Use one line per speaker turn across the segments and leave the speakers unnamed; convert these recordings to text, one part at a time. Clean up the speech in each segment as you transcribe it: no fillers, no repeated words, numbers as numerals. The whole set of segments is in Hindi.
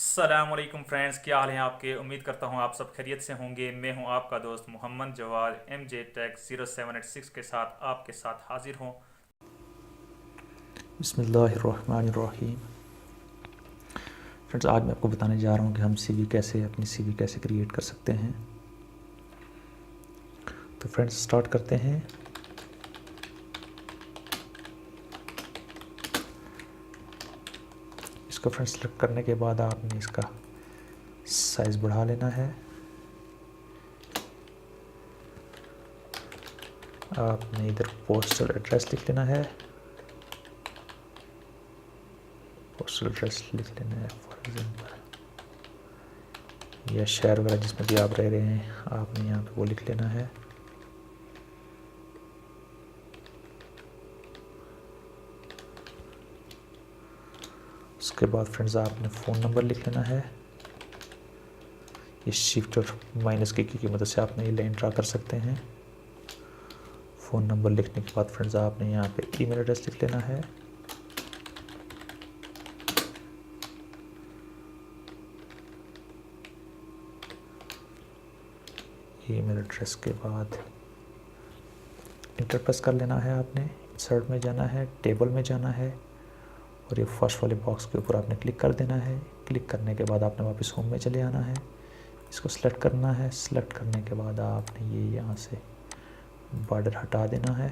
अस्सलामुअलैकुम फ्रेंड्स, क्या हाल है आपके। उम्मीद करता हूँ आप सब खैरियत से होंगे। मैं हूँ आपका दोस्त मोहम्मद जवाद MJ Tech 0786 के साथ आपके साथ हाजिर हूँ।
बिस्मिल्लाहिर्रहमानिर्रहीम। फ्रेंड्स, आज मैं आपको बताने जा रहा हूँ कि हम अपनी सीवी कैसे क्रिएट कर सकते हैं। तो फ्रेंड्स, स्टार्ट करते हैं। इसको फ्रेंड्स सेलेक्ट करने के बाद आपने इसका साइज़ बढ़ा लेना है। आपने इधर पोस्टल एड्रेस लिख लेना है। पोस्टल एड्रेस लिख लेना है फॉर एग्जांपल, या शहर वगैरह जिसमें भी आप रह रहे हैं आपने यहाँ पे वो लिख लेना है। उसके बाद फ्रेंड्स आपने फ़ोन नंबर लिख लेना है। ये शिफ्ट और माइनस की मदद से आपने ये लाइन ड्रा कर सकते हैं। फ़ोन नंबर लिखने के बाद फ्रेंड्स आपने यहाँ पे ईमेल एड्रेस लिख लेना है। ईमेल एड्रेस के बाद इंटर प्रेस कर लेना है। आपने इंसर्ट में जाना है, टेबल में जाना है और ये फर्स्ट वाले बॉक्स के ऊपर आपने क्लिक कर देना है। क्लिक करने के बाद आपने वापस होम में चले आना है। इसको सेलेक्ट करना है। सेलेक्ट करने के बाद आपने ये यहाँ से बॉर्डर हटा देना है।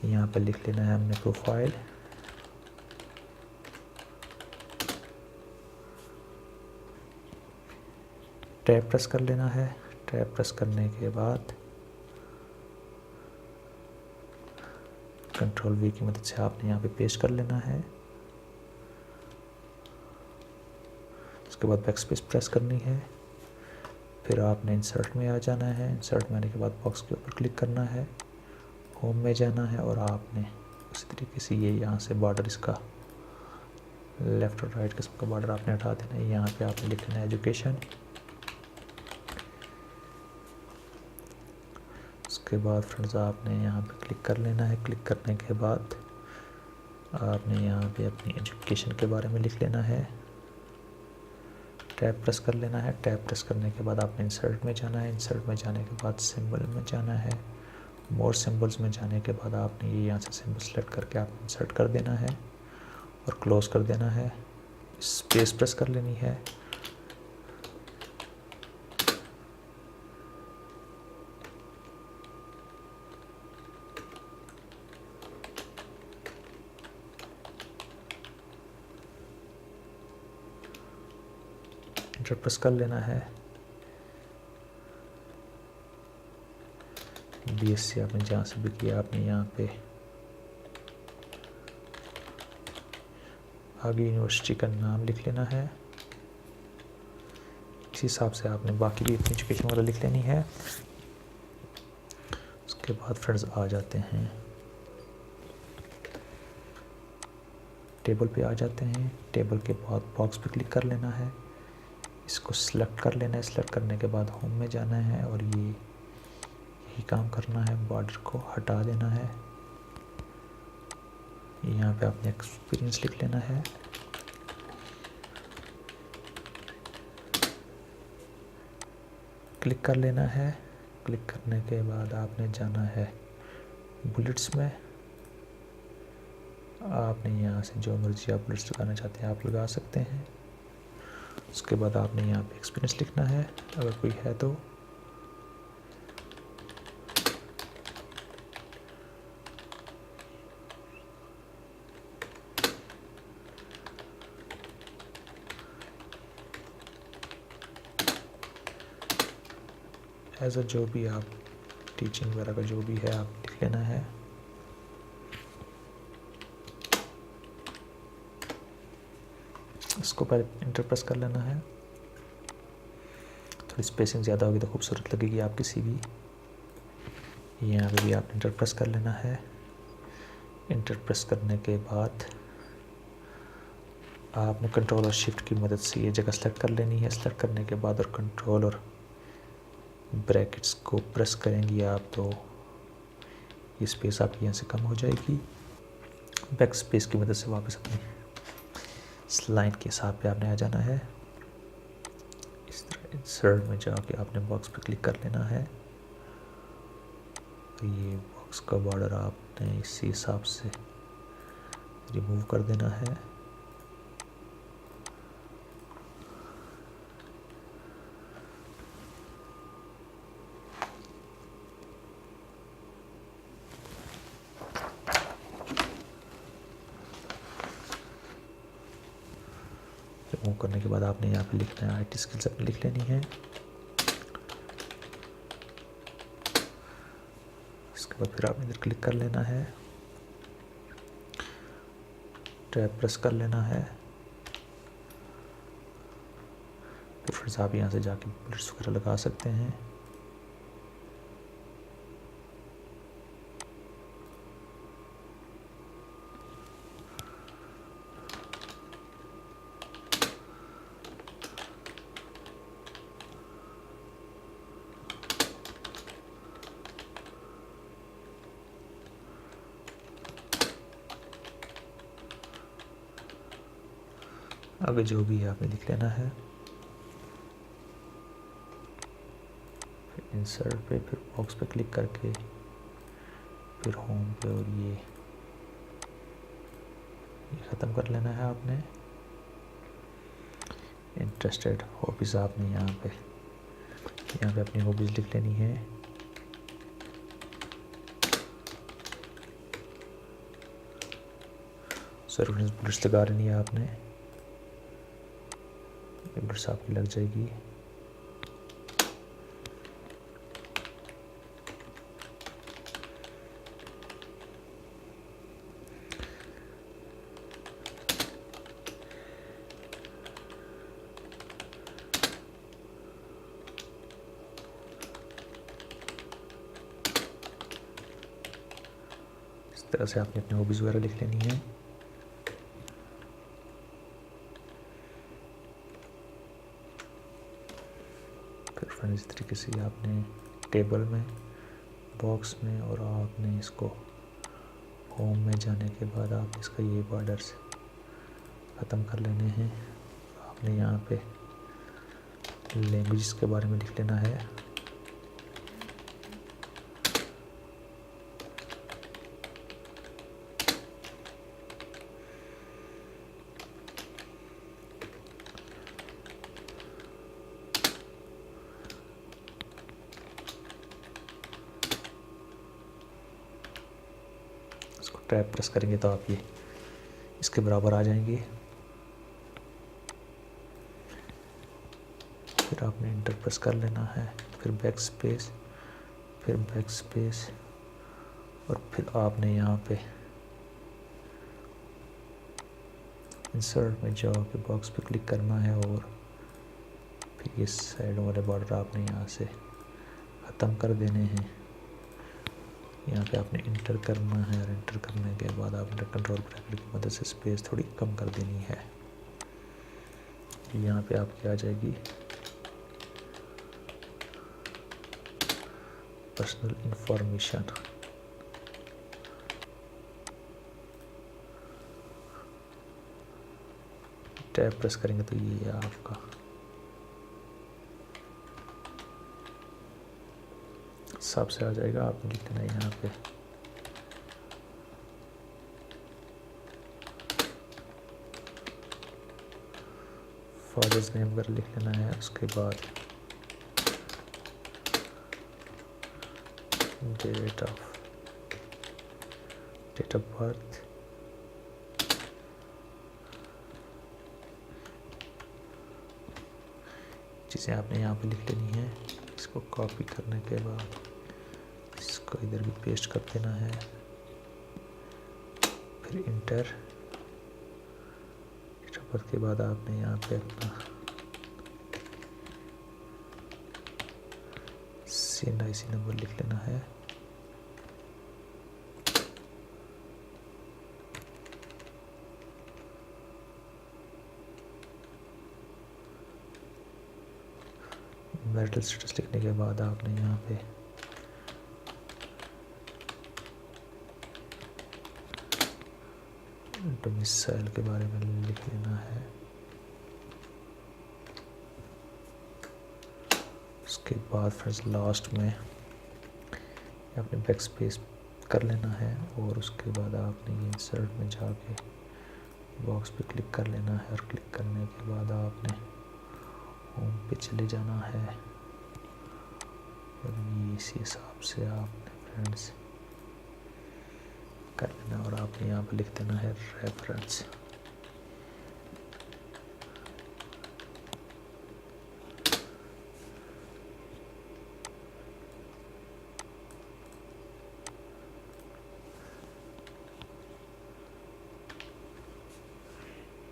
यहाँ पे लिख लेना है हमने प्रोफाइल। टैब प्रेस कर लेना है। टैब प्रेस करने के बाद कंट्रोल V की मदद से आपने यहाँ पे पेस्ट कर लेना है। उसके बाद बैक स्पेस प्रेस करनी है। फिर आपने इंसर्ट में आ जाना है। इंसर्ट में आने के बाद बॉक्स के ऊपर क्लिक करना है, होम में जाना है और आपने उसी तरीके से ये यहाँ से बॉर्डर इसका लेफ़्ट और राइट किस्म का बॉर्डर आपने हटा देना है। यहाँ पे आपने लिख लेना है एजुकेशन। उसके बाद फ्रेंड्स आपने यहाँ पे क्लिक कर लेना है। क्लिक करने के बाद आपने यहाँ पे अपनी एजुकेशन के बारे में लिख लेना है। टैब प्रेस कर लेना है। टैब प्रेस करने के बाद आपने इंसर्ट में जाना है। इंसर्ट में जाने के बाद सिंबल में जाना है। मोर सिंबल्स में जाने के बाद आपने ये यहाँ से सिंबल सेलेक्ट करके आप इंसर्ट कर देना है और क्लोज कर देना है। स्पेस प्रेस कर लेनी है। इंटर प्रेस कर लेना है। BSc आपने जहाँ से भी किया आपने यहाँ पे आगे यूनिवर्सिटी का नाम लिख लेना है। इस हिसाब से आपने बाकी भी अपनी एजुकेशन वगैरह लिख लेनी है। उसके बाद फ्रेंड्स आ जाते हैं टेबल पे आ जाते हैं। टेबल के बाद बॉक्स पे क्लिक कर लेना है। इसको सिलेक्ट कर लेना है। सिलेक्ट करने के बाद होम में जाना है और ये यही काम करना है। बॉर्डर को हटा देना है। यहाँ पे आपने एक्सपीरियंस लिख लेना है। क्लिक कर लेना है। क्लिक करने के बाद आपने जाना है बुलेट्स में। आपने यहाँ से जो मर्जी आप बुलेट्स लगाना चाहते हैं आप लगा सकते हैं। उसके बाद आपने यहाँ पे एक्सपीरियंस लिखना है अगर कोई है तो। एज अ जो भी आप टीचिंग वगैरह का जो भी है आप लिख लेना है। इसको पहले इंटर प्रेस कर लेना है। थोड़ी स्पेसिंग ज़्यादा होगी तो खूबसूरत लगेगी आपकी सीवी। यहाँ पे भी आप इंटर प्रेस कर लेना है। इंटर प्रेस करने के बाद आपने कंट्रोल और शिफ्ट की मदद से ये जगह सेलेक्ट कर लेनी है। सेलेक्ट करने के बाद और कंट्रोल और ब्रैकेट्स को प्रेस करेंगी आप तो ये स्पेस आपकी यहाँ से कम हो जाएगी। बैक स्पेस की मदद से वापस अपनी इस लाइन के हिसाब पे आपने आ जाना है। इस तरह इंसर्ट में जाके आपने बॉक्स पे क्लिक कर लेना है। ये बॉक्स का बॉर्डर आपने इसी हिसाब से रिमूव कर देना है। रिमूव करने के बाद आपने यहाँ पे लिखना है IT स्किल्स अपनी लिख लेनी है। इसके बाद फिर आपने इधर क्लिक कर लेना है, टैब प्रेस कर लेना है। फिर आप यहाँ से जाके बुलेट्स वगैरह लगा सकते हैं। आगे जो भी है आपने लिख लेना है। फिर इंसर्ट पे, फिर बॉक्स पे क्लिक करके फिर होम पे, और ये ख़त्म कर लेना है आपने। इंटरेस्टेड हॉबीज़ आपने यहाँ पे अपनी हॉबीज़ लिख लेनी है। सर्विस बुलेट्स लगा लेनी है आपने, बुलेट्स आपकी लग जाएगी। इस तरह से आपने अपनी हॉबीज़ वगैरह लिख लेनी है। फिर फ्रेंड्स इस तरीके से आपने टेबल में, बॉक्स में, और आपने इसको होम में जाने के बाद आप इसका ये बॉर्डर से ख़त्म कर लेने हैं। आपने यहाँ पे लैंग्वेज के बारे में लिख लेना है। टैब प्रेस करेंगे तो आप ये इसके बराबर आ जाएंगे। फिर आपने इंटर प्रेस कर लेना है, फिर बैक स्पेस, फिर बैक स्पेस, और फिर आपने यहाँ पे इंसर्ट में जाके बॉक्स पे क्लिक करना है, और फिर ये साइड वाले बॉर्डर आपने यहाँ से ख़त्म कर देने हैं। यहाँ पे आपने इंटर करना है, और इंटर करने के बाद आपने कंट्रोल ब्रैकेट की मदद से स्पेस थोड़ी कम कर देनी है। यहाँ पे आपकी आ जाएगी पर्सनल इंफॉर्मेशन। टैब प्रेस करेंगे तो ये है आपका हिसाब से आ जाएगा। आपने लिख देना है यहाँ पे फादर्स नेम वगैरह लिख लेना है। उसके बाद डेट ऑफ बर्थ, चीज़ें आपने यहाँ पे लिख लेनी है। इसको कॉपी करने के बाद इसको इधर भी पेस्ट कर देना है, फिर इंटर। के बाद आपने यहाँ पे अपना CNIC नंबर लिख लेना है। मैरिटल स्टेटस लिखने के बाद आपने यहाँ पे डोमिसाइल के बारे में लिख लेना है। उसके बाद फ्रेंड्स लास्ट में आपने बैक स्पेस कर लेना है और उसके बाद आपने ये इंसर्ट में जाके बॉक्स पे क्लिक कर लेना है और क्लिक करने के बाद आपने होम पे चले जाना है और ये इसी हिसाब से आपने फ्रेंड्स कर लेना और आपने यहाँ पे लिख देना है रेफरेंस।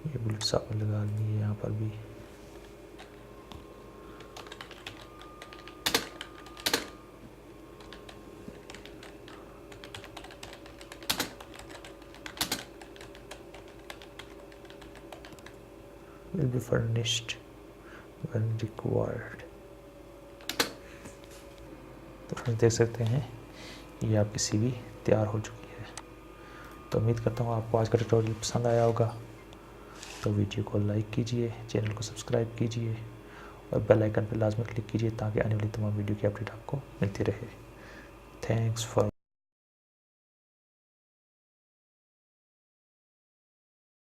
ये बुलेट्स आपने लगा ली है यहाँ पर भी। will be furnished when required। तो फ्रेंड्स देख सकते हैं ये आपकी CV तैयार हो चुकी है। तो उम्मीद करता हूँ आपको आज का ट्यूटोरियल पसंद आया होगा। तो वीडियो को लाइक कीजिए, चैनल को सब्सक्राइब कीजिए और बेल आइकन पर लाजमी क्लिक कीजिए ताकि आने वाली तमाम वीडियो की अपडेट आपको मिलती रहे। Thanks for